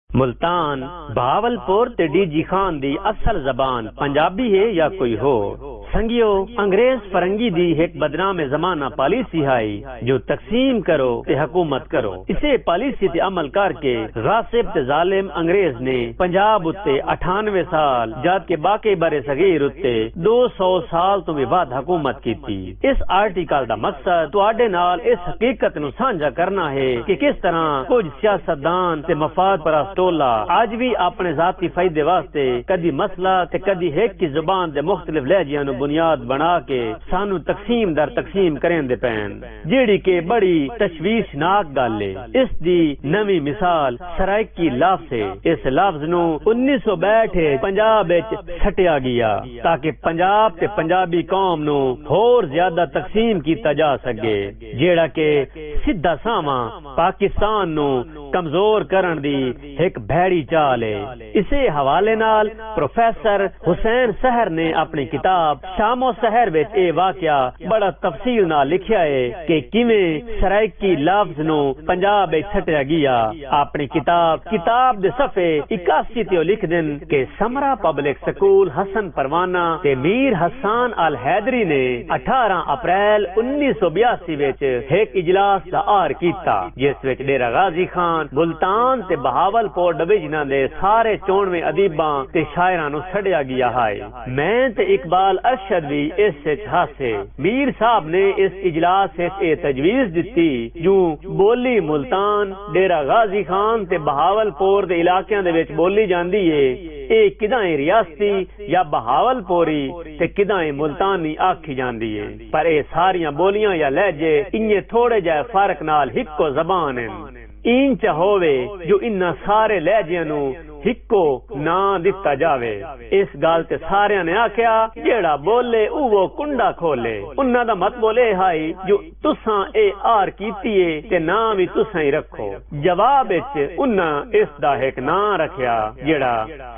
मुल्तान बहावलपुर ते डीजी खान दी असल जबान पंजाबी है या कोई हो। संगियो अंग्रेज फरंगी दी एक बदनाम जमाना पॉलिसी है जो तकसीम करो ते हुकूमत करो। इसे पॉलिसी ते अमल करके गासिब ते जालिम अंग्रेज ने पंजाब उत्ते 98 साल जद के बाकी बरे सगीर उत्ते 200 साल तो भी बाद हुकूमत की थी। इस आर्टिकल दा मकसद तुहाडे नाल इस हकीकत नु साझा करना है कि किस तरह कुछ सियासतदान ते मफाद परस्त टोला आज भी अपने जाती फायदे वास्ते कदी मसला ते कदी एक की जुबान दे मुख्तलिफ लहजियां नु बुनियाद बना के सानू तकसीम दर तकसीम करें दे पैन जेड़ी के बड़ी तशवीशनाक गल है। इस दी नवी मिसाल सराइकी लफ्ज़ है। इस लफ्ज़ नु 1962 पंजाब विच छटिया गया ताकि पंजाब ते पंजाबी कौम नु होर ज्यादा तकसीम कीता जा सके, जेड़ा के सीधा सावा पाकिस्तान नु कमजोर करन दी एक भैड़ी चाल है। इसे हवाले नाल प्रोफेसर हुसैन सहर ने अपनी किताब शामो सहर विच ए वाकया बड़ा तफसील नाल लिखिया है कि किवें सराइकी लफ्ज़ नु पंजाब विच छटिया गया। अपनी किताब दे सफे 81 ते लिख दिन के समरा पब्लिक स्कूल हसन परवाना ते मीर हसन अल हैदरी ने 18 अप्रैल 1982 विच एक इजलास दा आर कीता जिस विच डेरा गाजी खान मुल्तान ते बहावलपुर डिवीजन दे सारे 94 अदीबां ते शायरां नु छड़िया गया है। मैं ते इकबाल अरशद भी इस हासे मीर साहब ने इस इजलास से ए तजवीज दिती जो बोली मुल्तान डेरा गाजी खान ते बहावलपुर दे इलाकियां दे विच बोली जांदी है ए किदां रियासती या बहावलपुरी ते किदां मुल्तानी आखी जांदी है, पर ए सारियां बोलियां या लहजे इन्ने थोड़े जाए फर्क नाल हिक्को जबान है। इंच होवे जो इन्ना सारे लहजियां नु हिक्को ना दिता जावे। इस गल ते सारियां ने आख्या जेड़ा बोले वो कुंडा खोले। उन्ना दा मत बोले हाई जो तुसां ए आर कीती है ते ना भी तुसां ही रखो। जवाब विच उन्ना इस दा एक ना रखया जेड़ा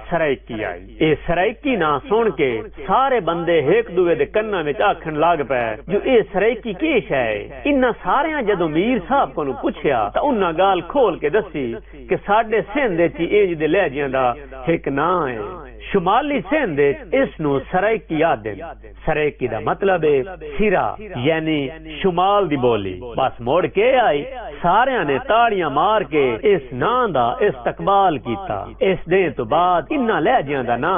सराइकी आई। ए सराइकी ना सुन के सारे बंदे एक दूए दे कन्ना विच आखन लग पे जो ए सराइकी की शै है। इन्ना सारियां जदों मीर साहब को पुछया तां उन्ना गाल खोल के दसी कि साडे सिंध च इंज दे लहजियां दा एक ना है। शुमाली सिंध इस नु सराइकी आदन। सराइकी दा मतलब है सिरा यानी शुमाल दी बोली। बस मोड़ के आई सारियां ने ताड़ियां मार के इस ना दा इस्तकबाल कीता। इस दे तो बाद इन्ना लहजियां दा ना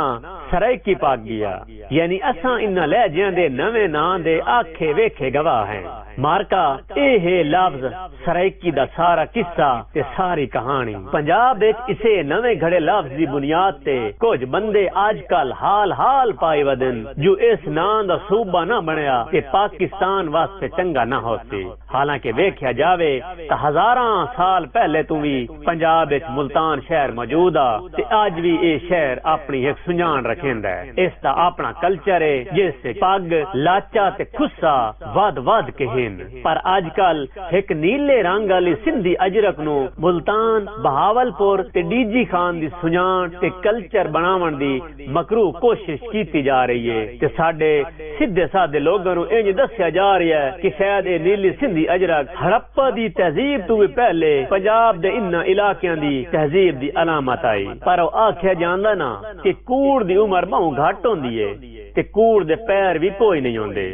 सराइकी पाक गया यानी असां इन्ना लहजियां दे नवे ना दे आखे वेखे गवाह हैं। मारका ए है लफ्ज़ सराइकी दा सारा किस्सा ते सारी कहानी। पंजाब विच इसे नवे घड़े लफ्ज़ दी बुनियाद ते कुछ बंदे आजकल हाल पाए वदन जो इस नां दा सूबा ना बनया ते पाकिस्तान वास्ते चंगा ना होते। हालांकि वेख्या जावे तां हजारां साल पहले तू भी पंजाब विच मुल्तान शहर मौजूद आ ते आज भी ए शहर अपनी एक सुजान रखेंदा है। इस दा अपना कल्चर है जिस पग लाचा ते खुस्सा वद के हिन। पर आजकल एक नीले रंग वाली सिंधी अजरक नु मुल्तान बहावलपुर ते डीजी खान दी सुजान ते कल्चर बनावन दी मकरू कोशिश की जा रही है ते साडे सीधे साधे लोगों नु इंज दस्या जा रहा है कि शायद ये नीली सिंधी अजरक हड़प्पा दी तहजीब तू भी पहले पंजाब दे इन्ना इलाकियां दी तहजीब दी अलामत आई। पर आख्या जांदा ना कि कूड़ दी उम्र बहु घट होंदी है ते कूड़ दे पैर भी कोई नहीं होंदे।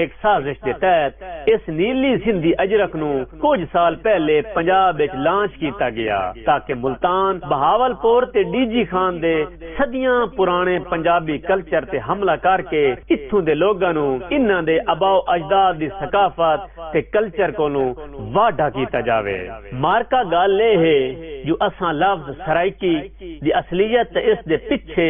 एक साजिश के तहत इस नीली सिंधी अजरक नु कुछ साल पहले पंजाब विच लॉन्च किया गया ताकि मुल्तान बहावलपुर ते डीजी खान दे सदियां पुराने पंजाबी कल्चर ते हमला करके इत्थों दे लोगां नु इन्हां दे अबाओ अजदाद दी सकाफत ते कल्चर कोलों वाढा कीता जावे। मारका गल है जो असां लफ्ज़ सराइकी दी असलियत इस दे पिछे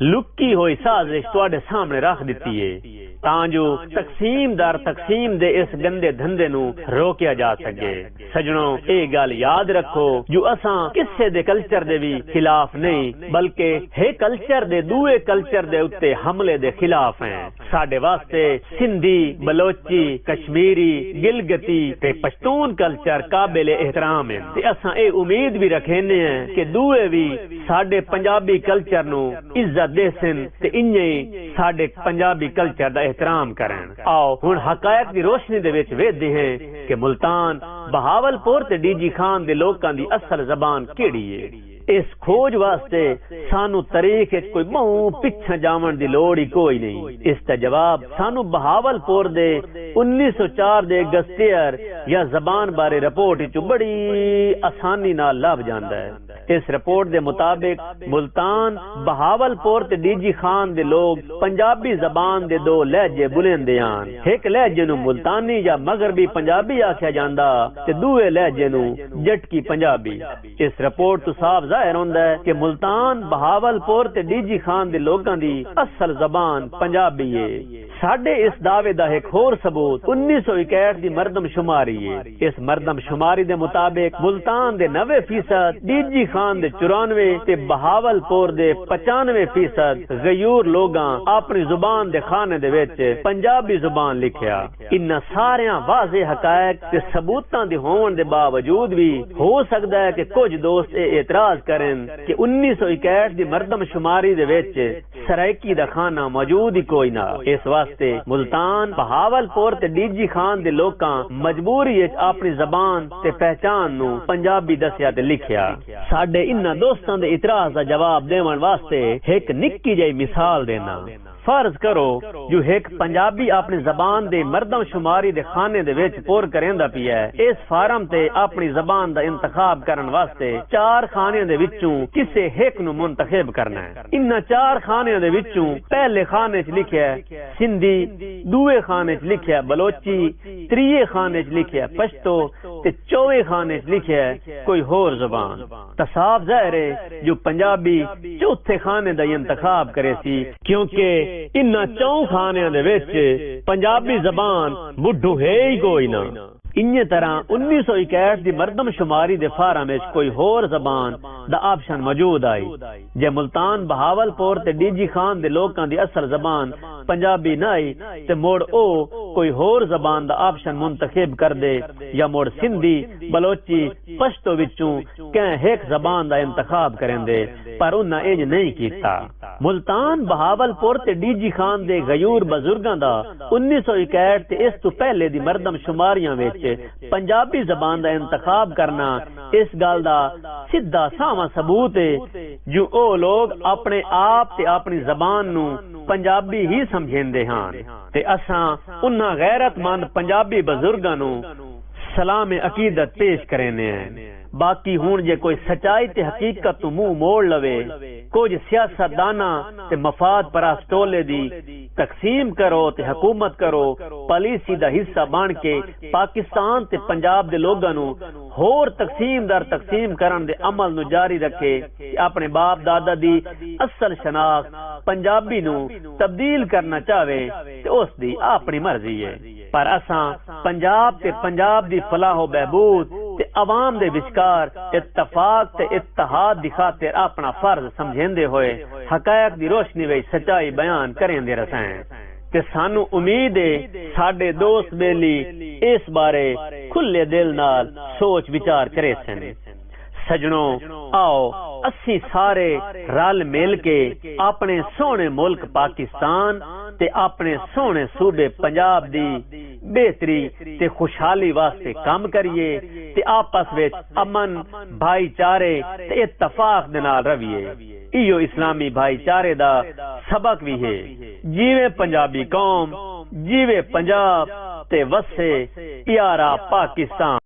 लुकी हुई साजिश तुहाडे सामने रख दिती है तांजो तकसीम दर तकसीम दे इस गंदे धंधे नु रोकिया जा सके। सजनों ए गल याद रखो जो असां किसे दे कल्चर दे भी खिलाफ नहीं बल्कि हे कल्चर दे दूए कल्चर दे उत्ते हमले दे खिलाफ हैं। साडे वास्ते सिंधी बलोची कश्मीरी गिलगती ते पश्तून कल्चर काबिल एहतराम है ते असां ए उम्मीद भी रखेने हैं कि दूए भी साडे पंजाबी कल्चर नु इज्जत देसन ते इन्ने साडे पंजाबी कल्चर दा एहतराम करें। आओ हुण हकायक दी रोशनी दे विच वेखदे हैं कि मुल्तान बहावलपुर ते डीजी खान दे लोकां दी असल जबान केड़ी है। इस खोज वास्ते सानू तारीख कोई बहु पिछे जावन दी लोड़ ही कोई नहीं। इसका जवाब सानू बहावलपुर दे 1904 दे गस्तियर या जबान बारे रिपोर्ट चो बड़ी आसानी नाल लभ जांदा है। इस रिपोर्ट दे मुताबिक मुल्तान, बहावलपुर ते डीजी खान दे लोग पंजाबी जबान दे दो लहजे बुलेंदे आन। एक लहजे नू मुल्तानी या मगरबी पंजाबी आख्या जांदा ते दूए लहजे नू जटकी पंजाबी। इस रिपोर्ट तो साफ जाहिर होंदा है कि मुल्तान, बहावलपुर ते डीजी खान दे लोगां दी असल जबान पंजाबी है। साडे इस दावे दा एक होर सबूत 1961 दी मरदमशुमारी है। इस मरदमशुमारी दे मुताबिक मुल्तान दे 90%, डीजी खान दे 94 ते बहावलपुर दे 95% गयूर लोगां अपनी जुबान दे खाने दे विच पंजाबी जुबान लिखिया। इन सारियां वाज़े हकायक ते सबूतां दे होण दे बावजूद भी हो सकदा है कि कुछ दोस्त एतराज करें कि 1961 दी मरदमशुमारी दे विच सराइकी दा खाना मौजूद ही कोई ना। इस वास्ते मुल्तान, बहावलपुर ते डीजी खान दे लोकां मजबूरी विच अपनी जबान ते पहचान नू पंजाबी दस्या ते लिखिया। साडे इन्हां दोस्तां दे इतराज दा जवाब देवन वास्ते एक निक्की जही मिसाल देना। फर्ज करो जो एक पंजाबी अपनी जबान दे मरदमशुमारी दे खाने दे विच पुर करेंदा पिया है। इस फार्म ते अपनी जबान दा इंतखाब करन वास्ते 4 खाने दे विचों किसे एक नू मुंतखब करना है। इन्हां 4 खाने दे विचों पहले खाने च लिखिया है सिंधी, दूए खाने च लिखिया है बलोची, त्रीए खाने च लिखिया है पश्तो ते चौथे खाने च लिखिया है कोई होर जबान। तसाफ जाहिर है जो पंजाबी चौथे खाने दा इंतखाब करे सी, क्योंकि इन्हां 4 खानियां दे विच पंजाबी जबान बुढ़ू है ही कोई ना। इन्ने तरह 1961 दी मरदमशुमारी दे फार्म विच कोई होर जबान दा ऑप्शन मौजूद आई। जे मुल्तान, बहावलपुर ते डीजी खान दे लोकां दी असल जबान पंजाबी ना आई ते मोड़ ओ कोई होर जबान दा ऑप्शन मुंतखब कर दे या मोड़ सिंधी, बलोची, पश्तो विचों कैं एक जबान दा इंतखाब करेंदे, पर उन्हां इंज नहीं कीता। मुल्तान, बहावलपुर ते डीजी खान दे गयूर बजुर्गां दा 1961 ते इस तो पहले दी मरदमशुमारियां विच पंजाबी जबान दा इंतखाब करना इस गल दा सीधा सावा सबूत है जो ओ लोग अपने आप ते अपनी जबान नू पंजाबी ही समझेंदे हां ते असां उन्हां गैरतमंद पंजाबी बजुर्गां नू सलाम अकीदत पेश करेने हैं। बाकी हुण जे कोई सच्चाई ते हकीकत तू मुंह मोड़ लवे, कुछ सियासतदाना ते मफाद परस्त टोले दी तकसीम करो ते हुकूमत करो, पॉलिसी दा हिस्सा बन के पाकिस्तान ते पंजाब दे लोगां नू होर तकसीम दर तकसीम करन दे अमल नू जारी रखे, अपने बाप दादा दी असल शनाख्त पंजाबी नू तब्दील करना चाहे ते उस दी अपनी मर्जी है। पर असां पंजाब ते पंजाब दी फलाह बहबूद ते अवाम दे विचकार इत्तफाक ते इत्तेहाद दी खातिर अपना फर्ज समझेंदे होए हकायक दी रोशनी विच सच्चाई बयान करेंदे रसां ते सानू उम्मीद है साडे दोस्त बेली इस बारे खुले दिल नाल सोच विचार करे सन। सजनों आओ अस्सी सारे रल मिल के अपने सोहने मुल्क पाकिस्तान ते अपने सोहने सूबे पंजाब दी बेहतरी ते खुशहाली वास्ते काम करिए ते आपस विच अमन, भाईचारे ते इत्तफाक दे नाल रहिए। इहो इस्लामी भाईचारे दा सबक भी है। जीवे पंजाबी कौम, जीवे पंजाब ते वसे प्यारा पाकिस्तान।